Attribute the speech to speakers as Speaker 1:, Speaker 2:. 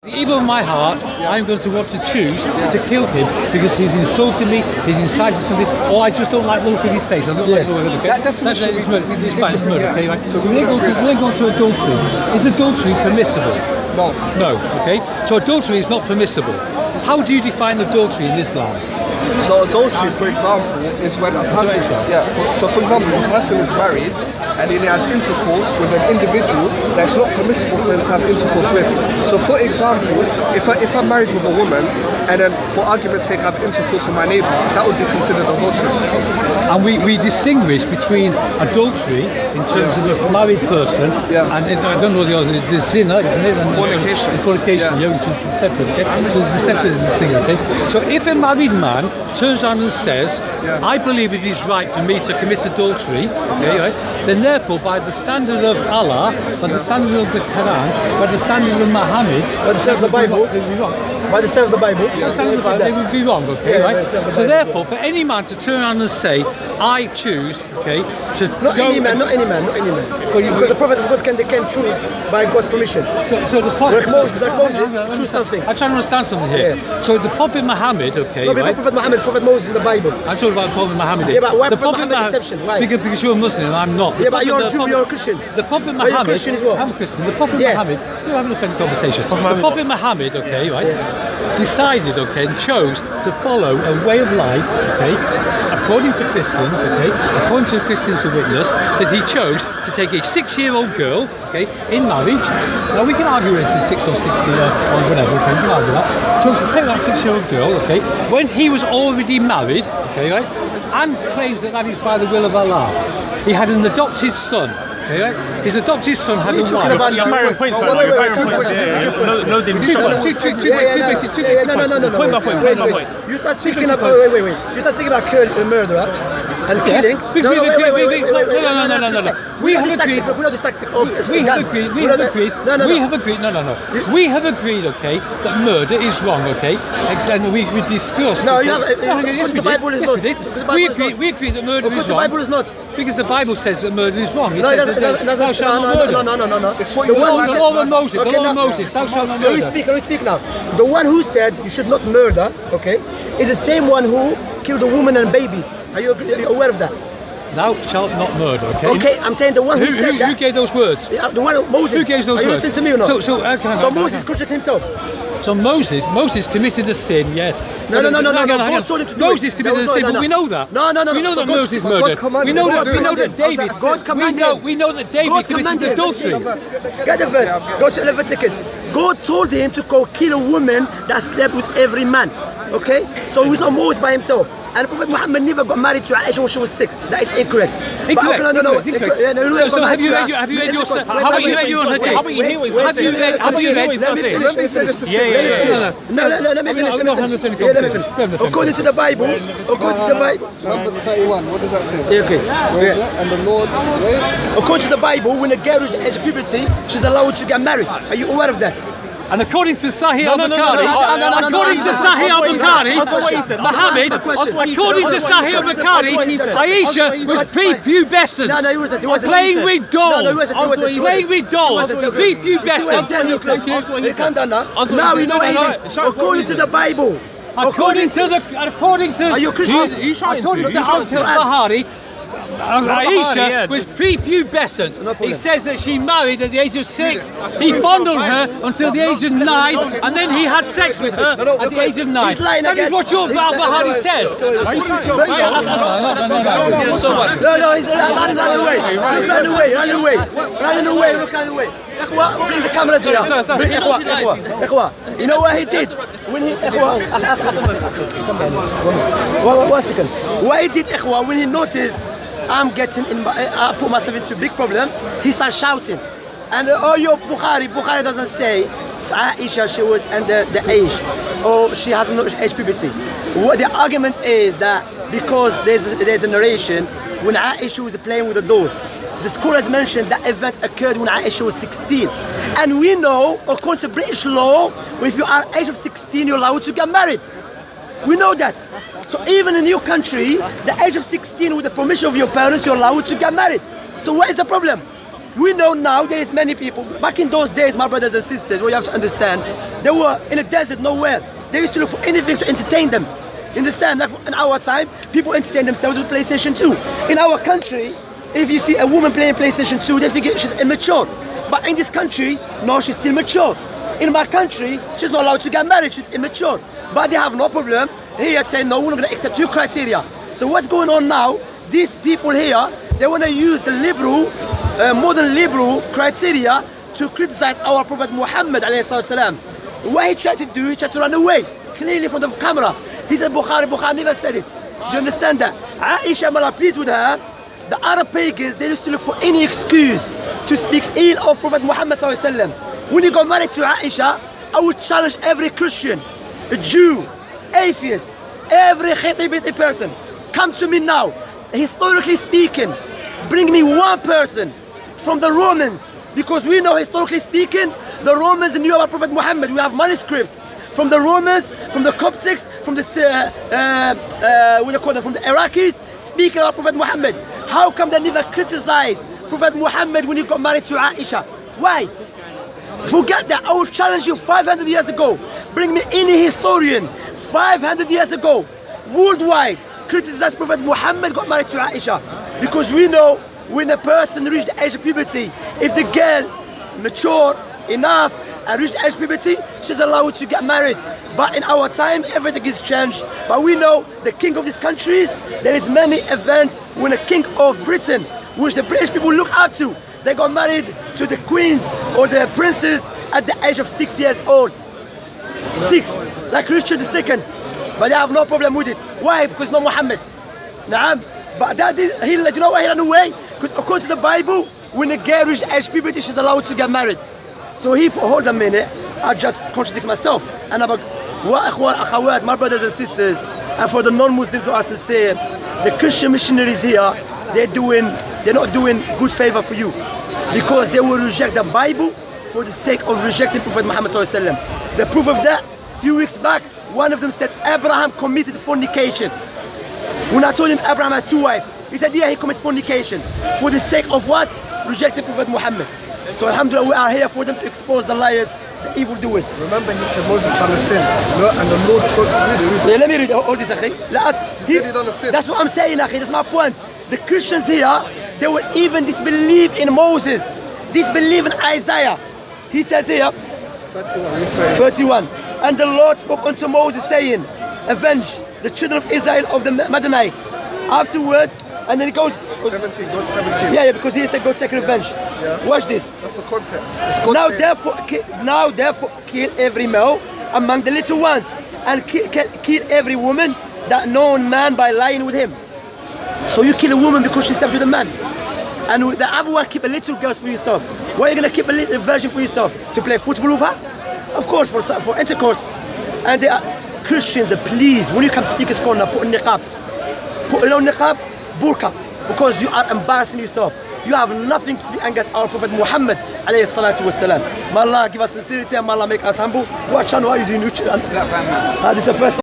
Speaker 1: Even in my heart, I'm going to want to choose to kill him because he's insulted me, he's incited something, or I just don't like the look of his face. I don't like the look of his face. That definition is murder. It's murder. Okay, right? So we're going to go to adultery. Is adultery permissible?
Speaker 2: No.
Speaker 1: No. Okay. So adultery is not permissible. How do you define adultery in Islam?
Speaker 2: So adultery, for example, is when a person, so for example, if a person is married and he has intercourse with an individual that's not permissible for him to have intercourse with. So for example, if I'm married with a woman and then for argument's sake I have intercourse with my neighbour, that would be considered adultery.
Speaker 1: And we distinguish between adultery in terms of a married person and I don't know the other, there's zina, isn't it? And
Speaker 2: fornication.
Speaker 1: Fornication, which is separate, okay? So it's a separate thing, okay? So if a married man turns around and says, I believe it is right for me to commit adultery, okay, right? Then therefore, by the standard of Allah, by the standard of the Quran, by the standard of Muhammad,
Speaker 3: by the standard of the Bible,
Speaker 1: they would be wrong.
Speaker 3: By the standard of the Bible,
Speaker 1: they would be wrong, okay, right? So therefore, for any man to turn around and say, I choose, okay, to
Speaker 3: not any man. Because the Prophet of God can choose by God's permission.
Speaker 1: So the Prophet,
Speaker 3: like Moses, choose something.
Speaker 1: I'm trying to understand something here. So the Prophet Muhammad, okay,
Speaker 3: no, right? Prophet Muhammad, Prophet Moses in the Bible.
Speaker 1: I'm talking about Prophet Muhammad.
Speaker 3: Yeah, but why
Speaker 1: the
Speaker 3: Prophet Muhammad exception? Why?
Speaker 1: Because you're a Muslim and I'm not.
Speaker 3: Yeah, but you're a Jew, you're a Christian.
Speaker 1: The Prophet Muhammad.
Speaker 3: You're a Christian as well.
Speaker 1: I'm a Christian. The Prophet Muhammad. You're having a funny conversation. The Prophet Muhammad, okay, right, decided, okay, and chose to follow a way of life, okay, according to Christians, okay, according to Christians who witness, that he chose to take a 6-year-old girl, okay, in marriage. Now we can argue whether it's 6 or 60 or whatever, okay, we can argue that. Chose to take that 6-year-old girl, okay, when he was already married, okay, right, and claims that that is by the will of Allah. He had an adopted son. Okay, right? His adopted son had a wife.
Speaker 4: You're firing points, no,
Speaker 3: Wait. You start speaking about You start speaking about murderer and killing.
Speaker 1: No. We have agreed. We have agreed, okay, that murder is wrong, okay? And we discussed.
Speaker 3: No, the Bible is not.
Speaker 1: We agree that murder is wrong.
Speaker 3: The Bible is not.
Speaker 1: Because the Bible says that murder is wrong.
Speaker 3: No, it doesn't. No.
Speaker 2: It's what you want.
Speaker 1: The law of Moses. Thou shalt not murder.
Speaker 3: Can we speak now? The one who said you should not murder, okay, is the same one who killed a woman and babies. Are you aware of that?
Speaker 1: Thou shalt not murder, okay?
Speaker 3: Okay, I'm saying the one who said that.
Speaker 1: Who gave those words?
Speaker 3: The one, Moses.
Speaker 1: Who gave those words?
Speaker 3: Are you listening to me or not?
Speaker 1: So
Speaker 3: Moses contradicted himself.
Speaker 1: So Moses committed a sin, yes.
Speaker 3: No. God told him to do
Speaker 1: Moses committed a sin, but we know that.
Speaker 3: No.
Speaker 1: We know that Moses murdered. We know that David.
Speaker 3: God commanded.
Speaker 1: We know that David committed adultery.
Speaker 3: Get the verse. Go to Leviticus. God told him to go kill a woman that slept with every man. Okay? So he was not Moses by himself. And Prophet Muhammad never got married to Aisha when she was 6. That is incorrect.
Speaker 1: Incorrect. So have you read your?
Speaker 3: Let me finish. According to the Bible.
Speaker 2: Numbers 31, what does that say?
Speaker 3: Okay.
Speaker 2: Where is it? And the Lord,
Speaker 3: according to the Bible, when a girl reaches the age of puberty, she's allowed to get married. Are you aware of that?
Speaker 1: And according to Sahih al-Bukhari, Muhammad, according to Sahih al-Bukhari, Aisha was prepubescent, playing with dolls, prepubescent.
Speaker 3: Calm down now. Now you know according to the Bible.
Speaker 1: According to
Speaker 3: are you Christian?
Speaker 1: According to al-Bukhari, Aisha was prepubescent. He says that she married at the age of 6. He fondled her until the age of 9, and then he had sex with her at the age of 9. That is what your al-Bukhari says.
Speaker 3: No, he's running away. Ikhwa, bring the cameras here. Bring Ikhwa. You know what he did? When he one second. What he did, Ikhwa, when he noticed I put myself into a big problem, he started shouting. And your Bukhari doesn't say Aisha, she was under the age, or she has no age puberty. What the argument is that because there's a narration when Aisha was playing with the dolls. The school has mentioned that event occurred when Aisha was 16. And we know, according to British law, if you are age of 16, you're allowed to get married. We know that. So even in your country, the age of 16, with the permission of your parents, you're allowed to get married. So what is the problem? We know now there is many people. Back in those days, my brothers and sisters, what you have to understand, they were in a desert, nowhere. They used to look for anything to entertain them. You understand? Like in our time, people entertain themselves with PlayStation 2. In our country, if you see a woman playing PlayStation 2, they think she's immature. But in this country, no, she's still mature. In my country, she's not allowed to get married, she's immature. But they have no problem here saying, no, we're not going to accept your criteria. So what's going on now? These people here, they want to use the liberal, modern liberal criteria to criticize our Prophet Muhammad alayhi salam. What he tried to do, he tried to run away, clearly from the camera. He said Bukhari never said it. Do you understand that? Aisha, may Allah pleased with her, the Arab pagans, they used to look for any excuse to speak ill of Prophet Muhammad sallallahu alaihi wasallam. When he got married to Aisha, I would challenge every Christian, a Jew, atheist, every khatibiti person, come to me now, historically speaking, bring me one person from the Romans, because we know historically speaking, the Romans knew about Prophet Muhammad. We have manuscripts from the Romans, from the Coptics, from the what do you call them, from the Iraqis, speaking about Prophet Muhammad. How come they never criticize Prophet Muhammad when he got married to Aisha? Why? Forget that. I will challenge you 500 years ago. Bring me any historian 500 years ago, worldwide, criticize Prophet Muhammad got married to Aisha. Because we know when a person reached the age of puberty, if the girl mature enough and reached the age of puberty, she's allowed to get married. But in our time, everything is changed. But we know the king of these countries, there is many events when a king of Britain, which the British people look up to, they got married to the queens or the princes at the age of 6 years old. 6, like Richard II. But they have no problem with it. Why? Because no Muhammad. Naam. But that is, you know why he ran away? Because according to the Bible, when a girl reaches age puberty, she's allowed to get married. So hold a minute, I just contradict myself. And about akhawat, my brothers and sisters, and for the non-Muslims who are sincere, the Christian missionaries here, they're not doing good favor for you, because they will reject the Bible for the sake of rejecting Prophet Muhammad sallallahu alaihi wasallam. The proof of that, a few weeks back, one of them said Abraham committed fornication. When I told him Abraham had 2 wives, he said yeah, he committed fornication. For the sake of what? Rejecting Prophet Muhammad. So alhamdulillah, we are here for them to expose the liars, the evildoers.
Speaker 2: Remember, he said Moses done a sin, and the Lord spoke to read it.
Speaker 3: Yeah, let me read all this, akhi.
Speaker 2: He done a sin.
Speaker 3: That's what I'm saying, akhi. That's my point. The Christians here, they will even disbelieve in Moses, disbelieve in Isaiah. He says here, 31. And the Lord spoke unto Moses, saying, avenge the children of Israel of the Midianites. Afterward, and then it goes
Speaker 2: 17, God 17.
Speaker 3: Yeah, because he said go take revenge.
Speaker 2: Yeah.
Speaker 3: Watch this.
Speaker 2: That's the context.
Speaker 3: Now therefore kill every male among the little ones, and kill every woman that known man by lying with him. So you kill a woman because she slept with a man, and the other one keep a little girl for yourself. Why are you gonna keep a little virgin for yourself? To play football with her? Of course, for intercourse. And they are Christians, please, when you come to speaker's corner, put on niqab. Put on niqab, burqa, because you are embarrassing yourself. You have nothing to speak against our Prophet Muhammad alayhi salatu wasalam. May Allah give us sincerity and may Allah make us humble. What channel are you doing? This is the first